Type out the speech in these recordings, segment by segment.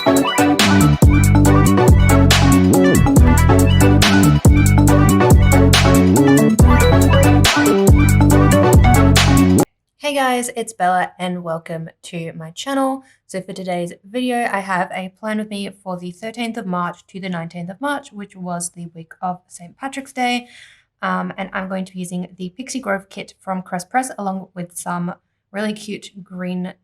Hey guys, it's Bella and welcome to my channel. So for today's video, I have a plan with me for the 13th of March to the 19th of March, which was the week of St. Patrick's Day. And I'm going to be using the Pixie Grove kit from Crest Press along with some really cute green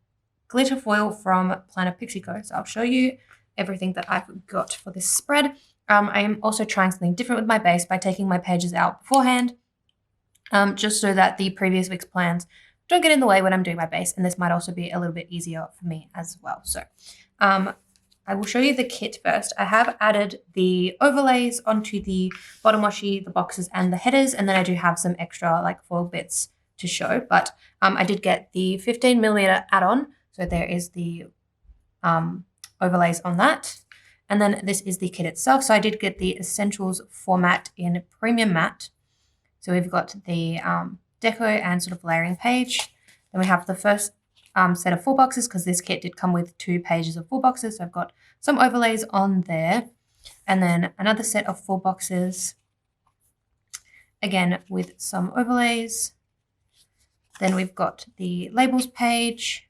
glitter foil from Planner Pixie Co. So I'll show you everything that I've got for this spread. I am also trying something different with my base by taking my pages out beforehand, just so that the previous week's plans don't get in the way when I'm doing my base, and this might also be a little bit easier for me as well. So I will show you the kit first. I have added the overlays onto the bottom washi, the boxes, and the headers, and then I do have some extra like foil bits to show, but I did get the 15mm add-on, so there is the overlays on that. And then this is the kit itself. So I did get the Essentials format in Premium Matte. So we've got the deco and sort of layering page. Then we have the first set of 4 boxes, because this kit did come with 2 pages of 4 boxes. So I've got some overlays on there. And then another set of 4 boxes, again with some overlays. Then we've got the labels page,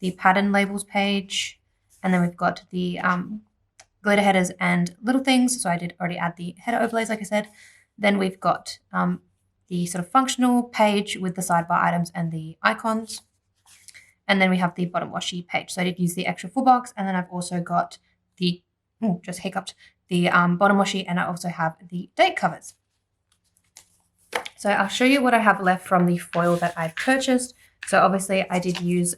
the pattern labels page, and then we've got the glitter headers and little things. So I did already add the header overlays, like I said. Then we've got the sort of functional page with the sidebar items and the icons. And then we have the bottom washi page. So I did use the extra full box, and then I've also got the, just hiccuped, the bottom washi, and I also have the date covers. So I'll show you what I have left from the foil that I purchased. So obviously I did use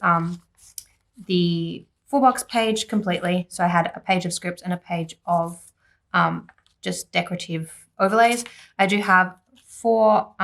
the 4-box page completely. So I had a page of scripts and a page of just decorative overlays. I do have 4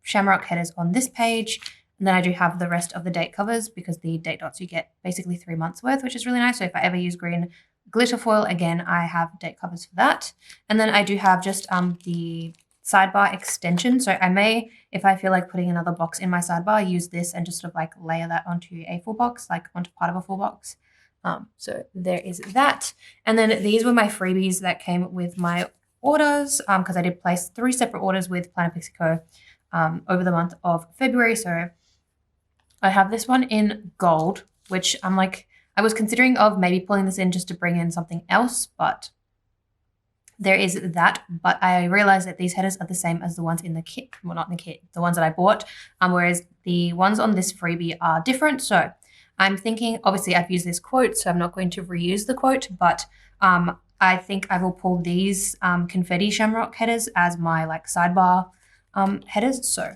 shamrock headers on this page, and then I do have the rest of the date covers, because the date dots you get basically 3 months worth, which is really nice. So if I ever use green glitter foil again, I have date covers for that. And then I do have just the sidebar extension. So I may, if I feel like putting another box in my sidebar, use this and just sort of like layer that onto a full box, like onto part of a full box. So there is that. And then these were my freebies that came with my orders, because I did place 3 separate orders with Planner Pixie Co over the month of February. So I have this one in gold, which I'm like, I was considering of maybe pulling this in just to bring in something else, but there is that. But I realized that these headers are the same as the ones in the kit. Well, not in the kit, the ones that I bought, whereas the ones on this freebie are different. So I'm thinking, obviously I've used this quote, so I'm not going to reuse the quote, but I think I will pull these confetti shamrock headers as my like sidebar headers. So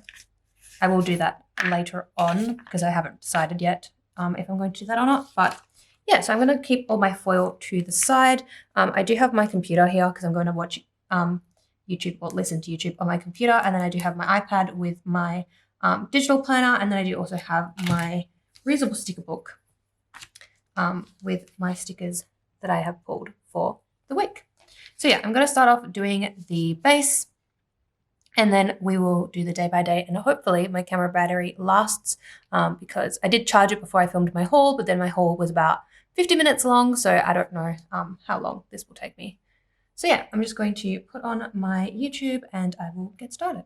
I will do that later on, because I haven't decided yet if I'm going to do that or not. But yeah, so I'm going to keep all my foil to the side. I do have my computer here because I'm going to watch YouTube or listen to YouTube on my computer. And then I do have my iPad with my digital planner. And then I do also have my reusable sticker book with my stickers that I have pulled for the week. So yeah, I'm going to start off doing the base, and then we will do the day by day, and hopefully my camera battery lasts, because I did charge it before I filmed my haul, but then my haul was about 50 minutes long, so I don't know how long this will take me. So yeah, I'm just going to put on my YouTube and I will get started.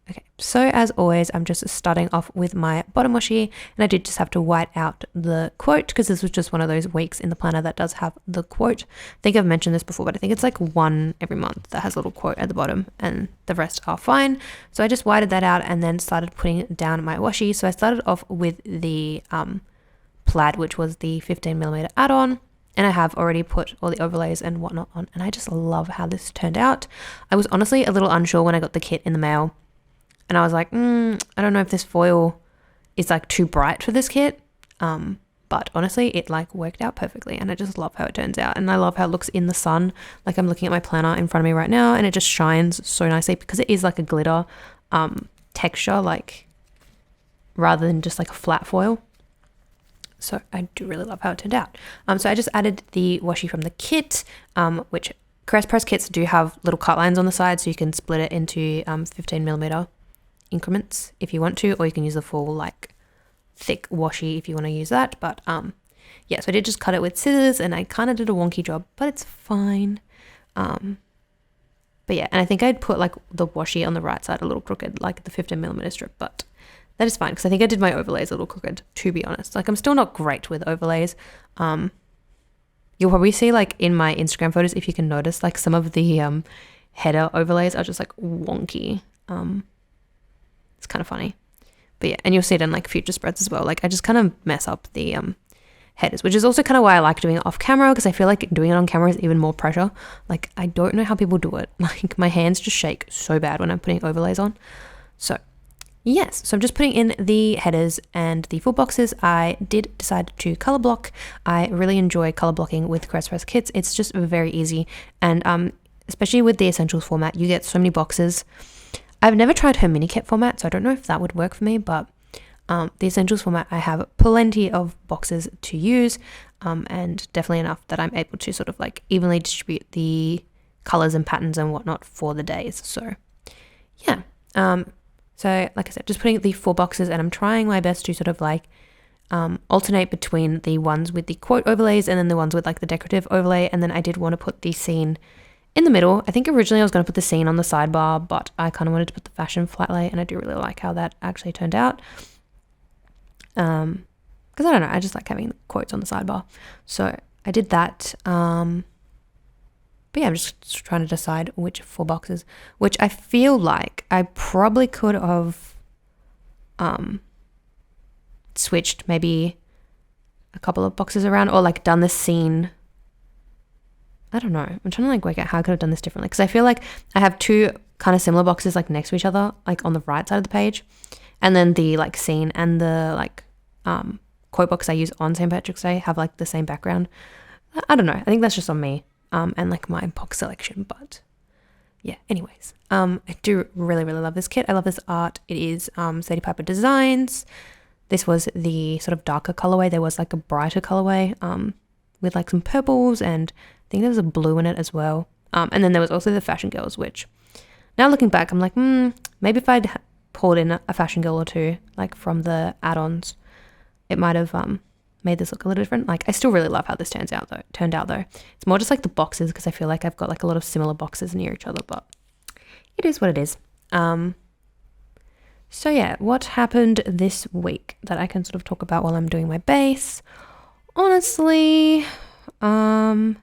Okay, so as always, I'm just starting off with my bottom washi, and I did just have to white out the quote, because this was just one of those weeks in the planner that does have the quote. I think I've mentioned this before, but I think it's like one every month that has a little quote at the bottom, and the rest are fine. So I just whited that out and then started putting down my washi. So I started off with the plaid, which was the 15mm add-on. And I have already put all the overlays and whatnot on, and I just love how this turned out. I was honestly a little unsure when I got the kit in the mail. And I was like, I don't know if this foil is like too bright for this kit. But honestly, it like worked out perfectly, and I just love how it turns out. And I love how it looks in the sun. Like I'm looking at my planner in front of me right now, and it just shines so nicely because it is like a glitter texture, like rather than just like a flat foil. So I do really love how it turned out. So I just added the washi from the kit, which Crest Press kits do have little cut lines on the side, so you can split it into 15mm increments if you want to, or you can use the full like thick washi if you want to use that. But yeah, so I did just cut it with scissors and I kind of did a wonky job, but it's fine. But yeah, and I think I'd put like the washi on the right side a little crooked, like the 15mm strip, but that is fine because I think I did my overlays a little crooked, to be honest. Like I'm still not great with overlays. You'll probably see like in my Instagram photos, if you can notice, like some of the header overlays are just like wonky. It's kind of funny. But yeah, and you'll see it in like future spreads as well. Like I just kind of mess up the headers, which is also kind of why I like doing it off camera, because I feel like doing it on camera is even more pressure. Like I don't know how people do it. Like my hands just shake so bad when I'm putting overlays on. So yes, so I'm just putting in the headers and the full boxes. I did decide to color block. I really enjoy color blocking with Crest kits. It's just very easy, and especially with the essentials format, you get so many boxes. I've never tried her mini kit format, so I don't know if that would work for me, but the essentials format, I have plenty of boxes to use, and definitely enough that I'm able to sort of like evenly distribute the colors and patterns and whatnot for the days. So yeah, so like I said, just putting the 4 boxes, and I'm trying my best to sort of like alternate between the ones with the quote overlays and then the ones with like the decorative overlay. And then I did want to put the scene in the middle. I think originally I was going to put the scene on the sidebar, but I kind of wanted to put the fashion flat lay, and I do really like how that actually turned out. Because I don't know, I just like having quotes on the sidebar. So I did that. But yeah, I'm just trying to decide which 4 boxes, which I feel like I probably could have switched maybe a couple of boxes around, or like done the scene. I don't know. I'm trying to like work out how I could have done this differently, because I feel like I have 2 kind of similar boxes like next to each other, like on the right side of the page, and then the like scene and the like quote box I use on St. Patrick's Day have like the same background. I don't know. I think that's just on me and like my box selection, but yeah. Anyways, I do really love this kit. I love this art. It is Sadie Piper Designs. This was the sort of darker colorway. There was like a brighter colorway with like some purples, and I think there was a blue in it as well. And then there was also the fashion girls, which now looking back, I'm like, maybe if I'd pulled in a fashion girl or 2, like from the add-ons, it might have made this look a little different. Like I still really love how this turned out though. It's more just like the boxes, because I feel like I've got like a lot of similar boxes near each other, but it is what it is. So yeah, what happened this week that I can sort of talk about while I'm doing my base? Honestly, not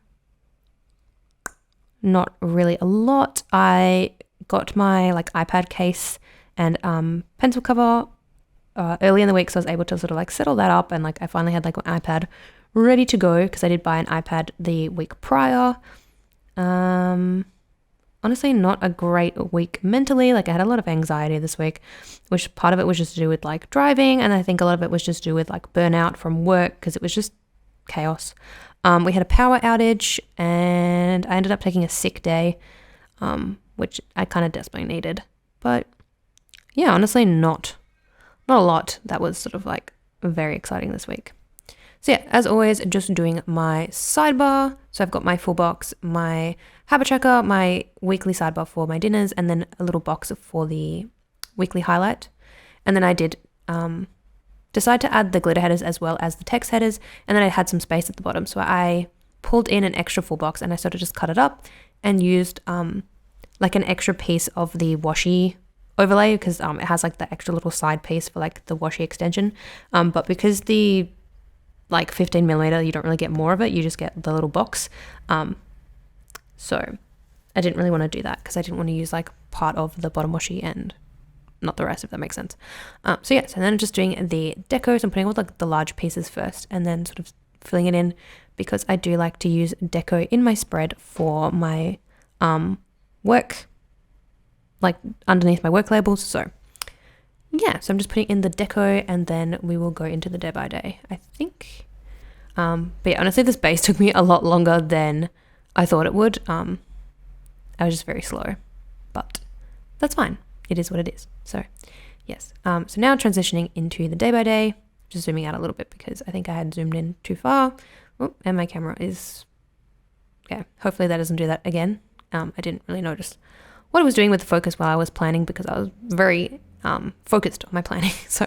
really a lot. I got my like iPad case and pencil cover early in the week, so I was able to sort of like settle that up, and like I finally had like my iPad ready to go, because I did buy an iPad the week prior. Honestly, not a great week mentally. Like I had a lot of anxiety this week, which part of it was just to do with like driving, and I think a lot of it was just to do with like burnout from work, because it was just chaos. We had a power outage, and I ended up taking a sick day, which I kind of desperately needed. But yeah, honestly, not a lot that was sort of like very exciting this week. So yeah, as always, just doing my sidebar. So I've got my full box, my habit tracker, my weekly sidebar for my dinners, and then a little box for the weekly highlight. And then I did decide to add the glitter headers as well as the text headers, and then I had some space at the bottom. So I pulled in an extra full box, and I sort of just cut it up and used like an extra piece of the washi overlay, because it has like the extra little side piece for like the washi extension, but because the like 15mm, you don't really get more of it, you just get the little box. So I didn't really want to do that, because I didn't want to use like part of the bottom washi and not the rest, if that makes sense. So yeah, so then I'm just doing the decos. I'm putting all like the large pieces first, and then sort of filling it in, because I do like to use deco in my spread for my work, like underneath my work labels. So yeah, so I'm just putting in the deco, and then we will go into the day by day, I think. But yeah, honestly, this base took me a lot longer than I thought it would. I was just very slow, but that's fine. It is what it is. So yes. So now transitioning into the day by day, just zooming out a little bit, because I think I had zoomed in too far. Oh, and my camera is, yeah, hopefully that doesn't do that again. I didn't really notice what I was doing with the focus while I was planning, because I was very focused on my planning. So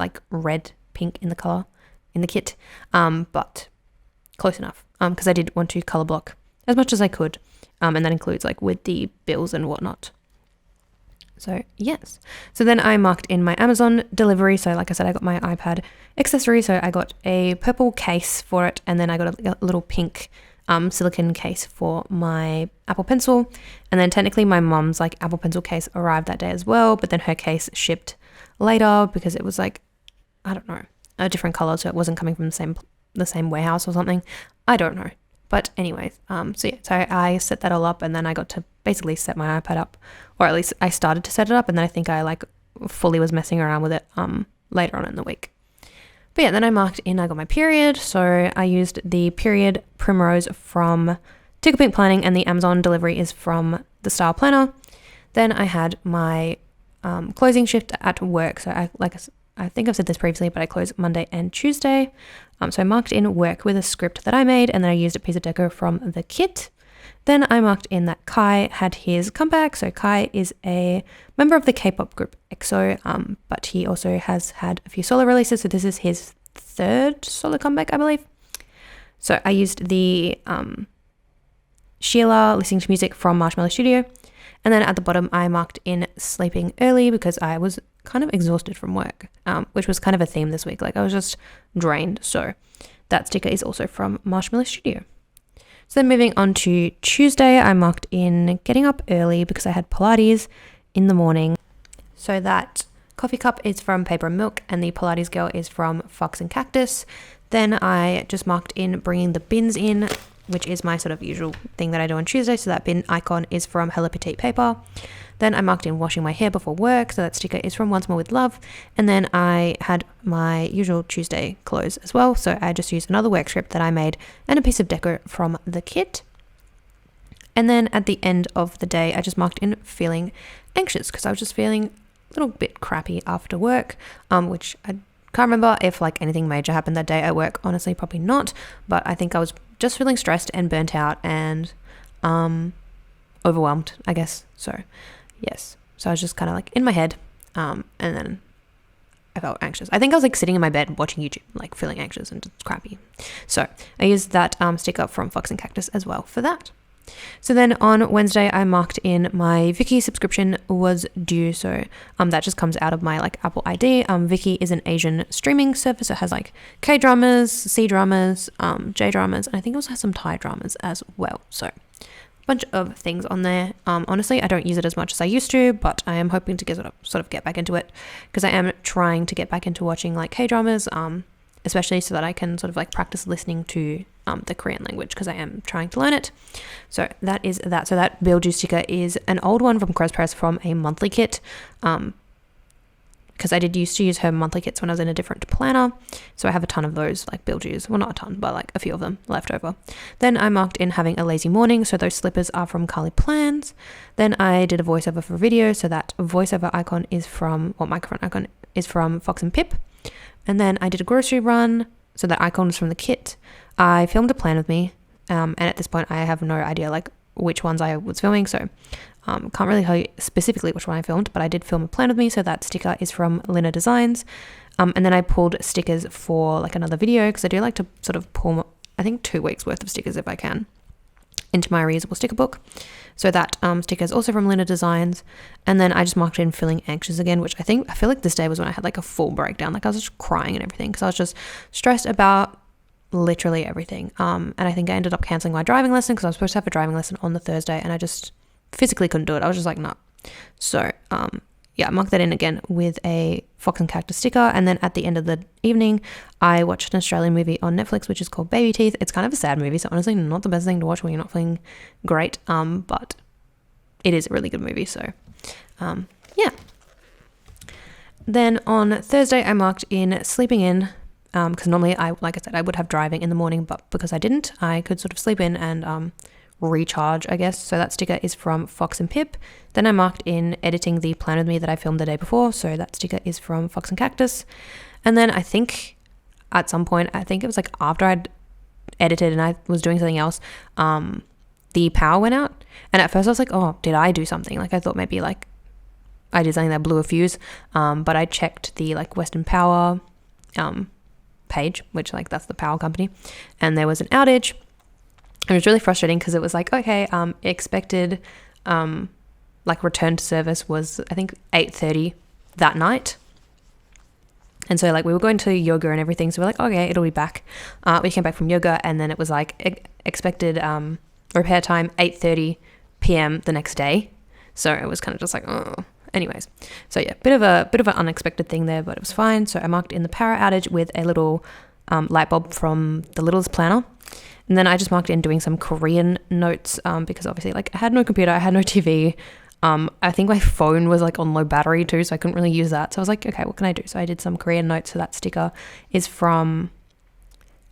like red pink in the color in the kit, but close enough, because I did want to color block as much as I could, and that includes like with the bills and whatnot. So yes, so then I marked in my Amazon delivery. So like I said, I got my iPad accessory, so I got a purple case for it, and then I got a little pink silicone case for my Apple Pencil. And then technically my mom's like Apple Pencil case arrived that day as well, but then her case shipped later because it was like, I don't know, a different color, so it wasn't coming from the same warehouse or something. I don't know. But anyways, so I set that all up, and then I got to basically set my iPad up, or at least I started to set it up, and then I think I like fully was messing around with it later on in the week. But yeah, then I marked in, I got my period, so I used the period primrose from Tickle Pink Planning, and the Amazon delivery is from the Style Planner. Then I had my closing shift at work, so I think I've said this previously, but I close Monday and Tuesday. So I marked in work with a script that I made, and then I used a piece of deco from the kit. Then I marked in that Kai had his comeback. So Kai is a member of the K-pop group EXO, but he also has had a few solo releases. So this is his third solo comeback, I believe. So I used the 𝚑𝚑𝚘𝚗𝚘 listening to music from 𝚘𝚘𝚘𝚘 Studio. And then at the bottom, I marked in sleeping early because I was kind of exhausted from work, which was kind of a theme this week. Like I was just drained. So that sticker is also from 𝚘𝚘𝚘𝚘 Studio. So then moving on to Tuesday, I marked in getting up early because I had Pilates in the morning. So that coffee cup is from Paper and Milk, and the Pilates girl is from 𝚑𝚑𝚘𝚗𝚘𝚗𝚑. Then I just marked in bringing the bins in, which is my sort of usual thing that I do on Tuesday. So that bin icon is from 𝚑𝚑𝚘𝚘𝚘𝚑 paper. Then I marked in washing my hair before work. So that sticker is from Once More With Love. And then I had my usual Tuesday clothes as well. So I just used another work script that I made and a piece of decor from the kit. And then at the end of the day, I just marked in feeling anxious because I was just feeling a little bit crappy after work, which I can't remember if like anything major happened that day at work. Honestly, probably not. But I think I was just feeling stressed and burnt out and overwhelmed, I guess. So yes. So I was just kind of like in my head, and then I felt anxious. I think I was like sitting in my bed watching YouTube, like feeling anxious and just crappy. So I used that sticker from 𝚑𝚑𝚘𝚘𝚘𝚘𝚑 as well for that. So then on Wednesday, I marked in my Viki subscription was due. So that just comes out of my like Apple ID. Viki is an Asian streaming service. It has like K dramas, C dramas, J dramas, and I think it also has some Thai dramas as well. So a bunch of things on there. Honestly, I don't use it as much as I used to, but I am hoping to sort of get back into it because I am trying to get back into watching like K dramas, especially so that I can sort of like practice listening to the Korean language because I am trying to learn it. So that is that. So that 𝚑𝚘𝚘𝚘 sticker is an old one from Crows Press from a monthly kit, because I did used to use her monthly kits when I was in a different planner. So I have a ton of those like 𝚑𝚘𝚘𝚘𝚘. Well, not a ton, but like a few of them left over. Then I marked in having a lazy morning. So those slippers are from Carly Plans. Then I did a voiceover for video. So that voiceover icon is from, or microphone icon is from Fox and Pip. And then I did a grocery run. So that icon was from the kit. I filmed a plan with me. And at this point, I have no idea like which ones I was filming. So can't really tell you specifically which one I filmed, but I did film a plan with me. So that sticker is from Lina Designs. And then I pulled stickers for like another video because I do like to sort of pull, I think 2 weeks worth of stickers if I can, into my reusable sticker book. So that sticker is also from Lina Designs. And then I just marked in feeling anxious again, which I feel like this day was when I had like a full breakdown. Like I was just crying and everything because I was just stressed about literally everything. And I think I ended up canceling my driving lesson because I was supposed to have a driving lesson on the Thursday and I just physically couldn't do it. I was just like, no. So yeah, I marked that in again with a Fox and Cactus sticker. And then at the end of the evening, I watched an Australian movie on Netflix, which is called Baby Teeth. It's kind of a sad movie, so honestly not the best thing to watch when you're not feeling great, but it is a really good movie. So yeah. Then on Thursday, I marked in sleeping in, because normally like I said, I would have driving in the morning, but because I didn't, I could sort of sleep in and recharge, I guess. So that sticker is from Fox and Pip. Then I marked in editing the plan with me that I filmed the day before. So that sticker is from Fox and Cactus. And then I think at some point, I think it was like after I'd edited and I was doing something else, the power went out. And at first I was like, oh, did I do something? Like I thought maybe like I did something that blew a fuse. But I checked the like Western Power page, which like that's the power company, and there was an outage. It was really frustrating because it was like, okay, expected like return to service was I think 8:30 that night. And so like we were going to yoga and everything, so we're like, okay, it'll be back. We came back from yoga and then it was like expected repair time 8:30 p.m. the next day. So it was kind of just like, oh. Anyways, so yeah, bit of an unexpected thing there, but it was fine. So I marked in the power outage with a little light bulb from the littlest planner. And then I just marked in doing some Korean notes because obviously like I had no computer, I had no TV. I think my phone was like on low battery too, so I couldn't really use that. So I was like, okay, what can I do? So I did some Korean notes. So that sticker is from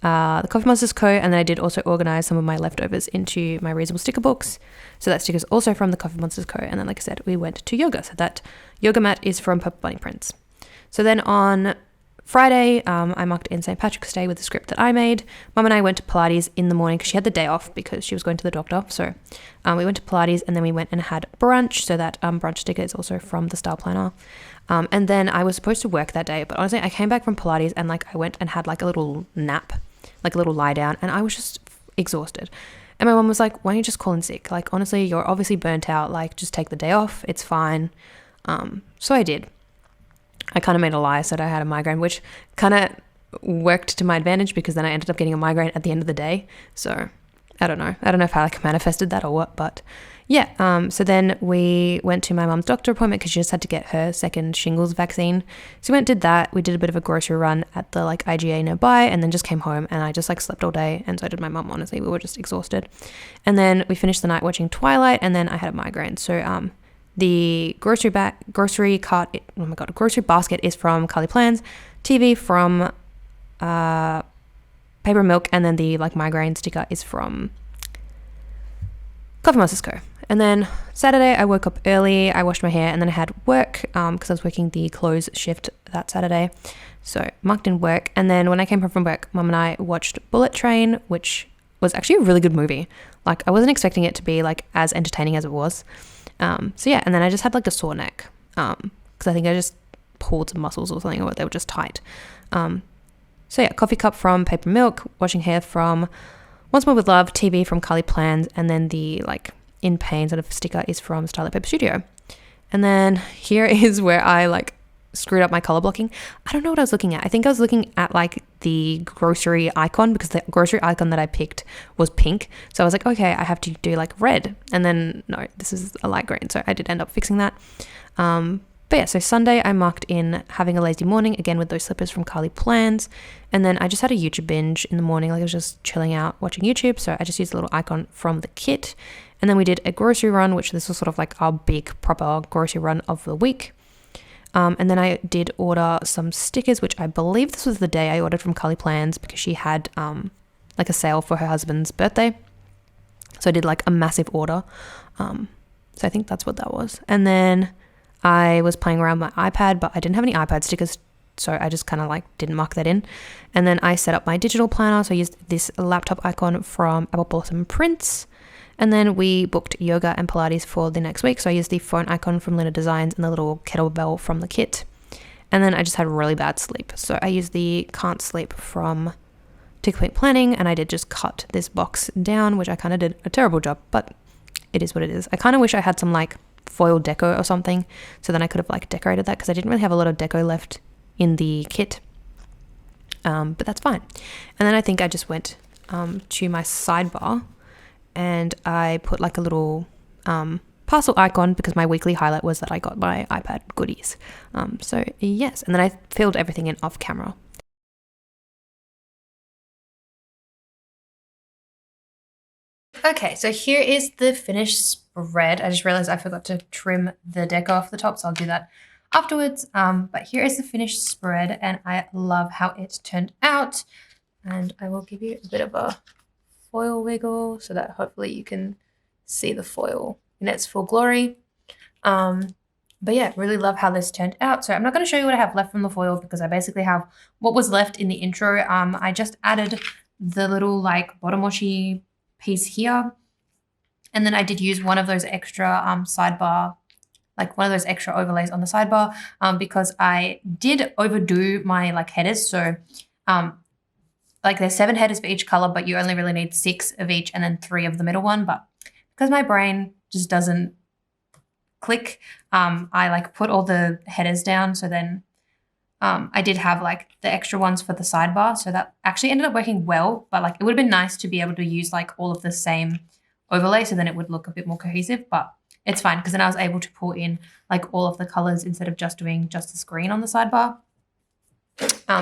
the 𝚜𝚑𝚘𝚘𝚗𝚡 Co, and then I did also organize some of my leftovers into my reusable sticker books. So that sticker is also from the 𝚜𝚑𝚘𝚘𝚗𝚡 Co, and then like I said, we went to yoga. So that yoga mat is from Purple Bunny Prints. So then on Friday, I marked in St. Patrick's Day with the script that I made. Mum and I went to Pilates in the morning because she had the day off because she was going to the doctor. So we went to Pilates and then we went and had brunch. So that brunch sticker is also from the Style Planner. And then I was supposed to work that day, but honestly, I came back from Pilates and like I went and had like a little nap, like a little lie down, and I was just exhausted. And my mum was like, why don't you just call in sick? Like, honestly, you're obviously burnt out. Like, just take the day off. It's fine. So I did. I kind of made a lie, said I had a migraine, which kind of worked to my advantage because then I ended up getting a migraine at the end of the day. So I don't know if I like manifested that or what, but yeah. So then we went to my mum's doctor appointment because she just had to get her second shingles vaccine. So we went, did that. We did a bit of a grocery run at the like IGA nearby and then just came home and I just like slept all day. And so did my mum, honestly. We were just exhausted. And then we finished the night watching Twilight and then I had a migraine. So the grocery basket is from Carly Plans, TV from Paper Milk, and then the like migraine sticker is from 𝚜𝚑𝚘𝚘𝚗𝚡 Co. And then Saturday I woke up early, I washed my hair, and then I had work because I was working the close shift that Saturday. So marked in work, and then when I came home from work, Mum and I watched Bullet Train, which was actually a really good movie. Like I wasn't expecting it to be like as entertaining as it was. So yeah, and then I just had like a sore neck because I think I just pulled some muscles or something, or they were just tight. So yeah, coffee cup from Paper Milk, washing hair from Once More With Love, TV from Carly Plans, and then the like in pain sort of sticker is from Starlight Paper Studio. And then here is where I like screwed up my color blocking. I don't know what I was looking at. I think I was looking at like the grocery icon because the grocery icon that I picked was pink. So I was like, okay, I have to do like red. And then no, this is a light green. So I did end up fixing that. But yeah, so Sunday I marked in having a lazy morning, again with those slippers from Carly Plans. And then I just had a YouTube binge in the morning. Like I was just chilling out watching YouTube. So I just used the little icon from the kit. And then we did a grocery run, which this was sort of like our big proper grocery run of the week. And then I did order some stickers, which I believe this was the day I ordered from Carly Plans because she had like a sale for her husband's birthday. So I did like a massive order. So I think that's what that was. And then I was playing around with my iPad, but I didn't have any iPad stickers, so I just kind of like didn't mark that in. And then I set up my digital planner, so I used this laptop icon from Apple Blossom Prints. And then we booked yoga and Pilates for the next week, so I used the phone icon from Lina Designs and the little kettlebell from the kit. And then I just had really bad sleep, so I used the Can't Sleep from Tickle Pink Planning, and I did just cut this box down, which I kind of did a terrible job, but it is what it is. I kind of wish I had some like foil deco or something, so then I could have like decorated that because I didn't really have a lot of deco left in the kit. But that's fine. And then I think I just went to my sidebar and I put like a little parcel icon because my weekly highlight was that I got my iPad goodies. So yes, and then I filled everything in off camera. Okay, so here is the finished spread. I just realized I forgot to trim the deco off the top, so I'll do that afterwards. But here is the finished spread, and I love how it turned out. And I will give you a bit of a foil wiggle so that hopefully you can see the foil in its full glory. But yeah, really love how this turned out. So I'm not going to show you what I have left from the foil because I basically have what was left in the intro. I just added the little like bottom washi piece here. And then I did use one of those extra sidebar, like one of those extra overlays on the sidebar because I did overdo my like headers. So like there's 7 headers for each color, but you only really need 6 of each and then 3 of the middle one. But because my brain just doesn't click, I like put all the headers down. So then I did have like the extra ones for the sidebar. So that actually ended up working well, but like it would have been nice to be able to use like all of the same overlay. So then it would look a bit more cohesive, but it's fine because then I was able to pull in like all of the colors instead of just doing just this green on the sidebar.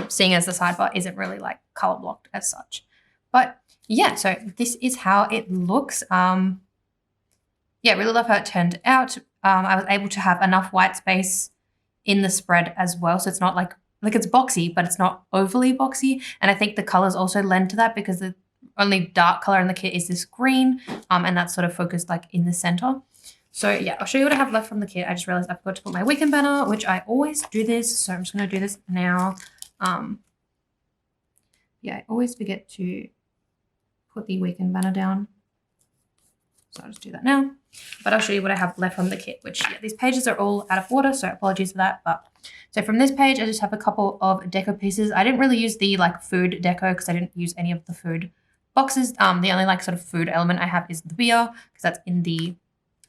Seeing as the sidebar isn't really like color blocked as such. But yeah, so this is how it looks. Yeah, really love how it turned out. I was able to have enough white space in the spread as well. So it's not like it's boxy, but it's not overly boxy. And I think the colors also lend to that because the only dark color in the kit is this green. And that's sort of focused like in the center. So yeah, I'll show you what I have left from the kit. I just realized I forgot to put my weekend banner, which I always do this. So I'm just going to do this now. Yeah, I always forget to put the weekend banner down. So I'll just do that now. But I'll show you what I have left from the kit, which yeah, these pages are all out of order, so apologies for that. But so from this page, I just have a couple of deco pieces. I didn't really use the like food deco because I didn't use any of the food boxes. The only like sort of food element I have is the beer because that's in the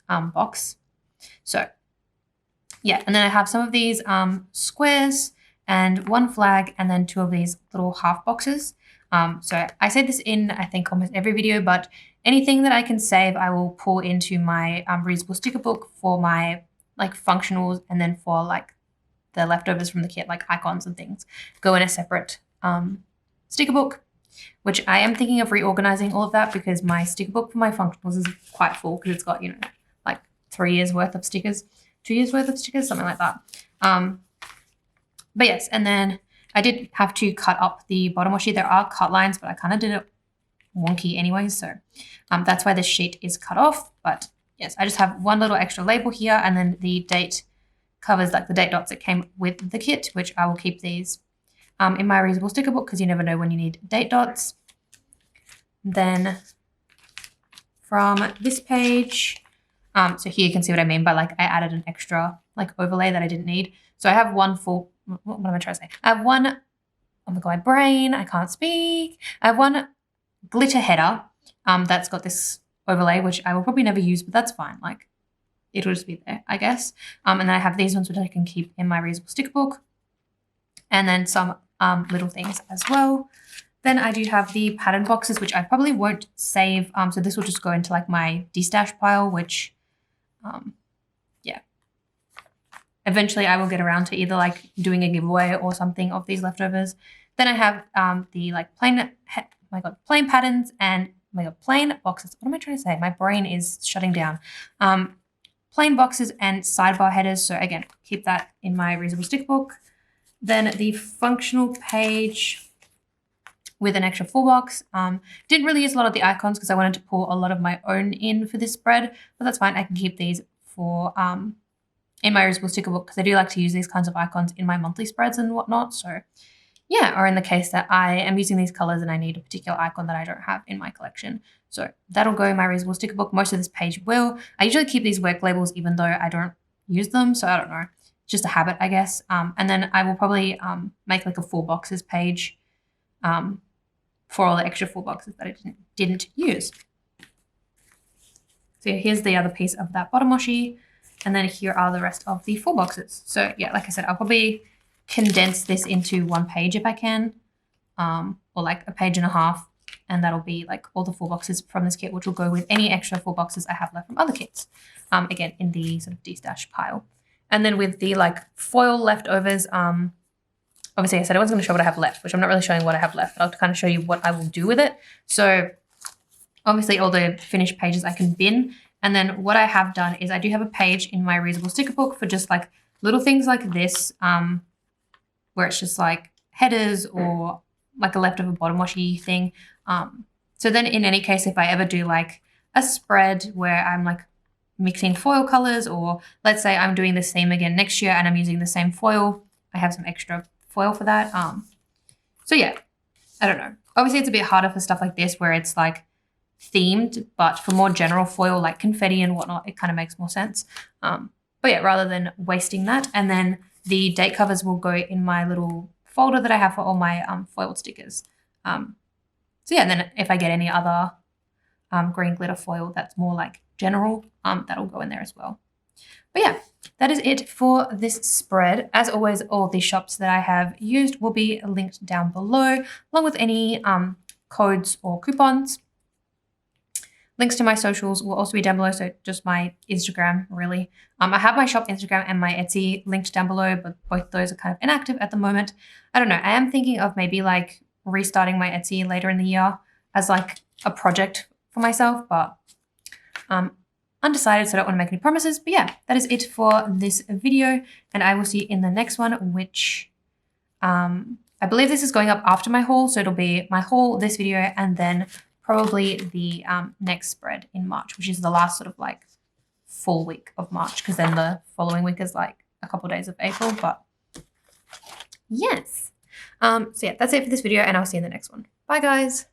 box. So yeah, and then I have some of these squares and 1 flag and then 2 of these little half boxes. So I said this in, I think, almost every video, but anything that I can save, I will pull into my reusable sticker book for my like functionals, and then for like the leftovers from the kit, like icons and things, go in a separate sticker book, which I am thinking of reorganizing all of that because my sticker book for my functionals is quite full because it's got, you know, like 3 years worth of stickers, 2 years worth of stickers, something like that. But yes, and then I did have to cut up the bottom washi. There are cut lines, but I kind of did it wonky anyway. So that's why this sheet is cut off. But yes, I just have one little extra label here, and then the date covers like the date dots that came with the kit, which I will keep these in my reusable sticker book because you never know when you need date dots. Then from this page, so here you can see what I mean by like I added an extra like overlay that I didn't need. So I have one full, what am I trying to say? I have one, oh my God, my brain, I can't speak. I have one glitter header that's got this overlay, which I will probably never use, but that's fine. Like it'll just be there, I guess. And then I have these ones which I can keep in my reusable sticker book. And then some little things as well. Then I do have the pattern boxes, which I probably won't save. So this will just go into like my destash pile, which, yeah. Eventually I will get around to either like doing a giveaway or something of these leftovers. Then I have the like plain patterns and plain boxes. What am I trying to say? My brain is shutting down. Plain boxes and sidebar headers. So again, keep that in my reusable sticker book. Then the functional page with an extra full box. Didn't really use a lot of the icons because I wanted to pull a lot of my own in for this spread, but that's fine. I can keep these for in my reusable sticker book because I do like to use these kinds of icons in my monthly spreads and whatnot. So yeah, or in the case that I am using these colors and I need a particular icon that I don't have in my collection. So that'll go in my reusable sticker book. Most of this page will. I usually keep these work labels even though I don't use them. So I don't know. It's just a habit, I guess. And then I will probably make like a full boxes page for all the extra full boxes that I didn't use. So here's the other piece of that bottom washi. And then here are the rest of the full boxes. So yeah, like I said, I'll probably condense this into one page if I can, or like a page and a half. And that'll be like all the full boxes from this kit, which will go with any extra full boxes I have left from other kits. Again, in the sort of destash pile. And then with the like foil leftovers, obviously I said I wasn't going to show what I have left, which I'm not really showing what I have left. I'll kind of show you what I will do with it. So obviously all the finished pages I can bin. And then what I have done is I do have a page in my reusable sticker book for just like little things like this, where it's just like headers or like a leftover bottom washi thing. So then in any case, if I ever do like a spread where I'm like mixing foil colors, or let's say I'm doing the same again next year and I'm using the same foil. I have some extra foil for that. So yeah, I don't know. Obviously it's a bit harder for stuff like this where it's like themed, but for more general foil like confetti and whatnot, it kind of makes more sense. But yeah, rather than wasting that. And then the date covers will go in my little folder that I have for all my foiled stickers. So yeah, and then if I get any other green glitter foil that's more like general, that'll go in there as well. But yeah, that is it for this spread. As always, all the shops that I have used will be linked down below, along with any codes or coupons. Links to my socials will also be down below, so just my Instagram, really. I have my shop Instagram and my Etsy linked down below, but both those are kind of inactive at the moment. I don't know. I am thinking of maybe like restarting my Etsy later in the year as like a project for myself, but undecided, so I don't want to make any promises. But yeah, that is it for this video, and I will see you in the next one, which I believe this is going up after my haul, so it'll be my haul, this video, and then probably the next spread in March, which is the last sort of like full week of March, because then the following week is like a couple of days of April. But yes, so yeah, that's it for this video, and I'll see you in the next one. Bye guys.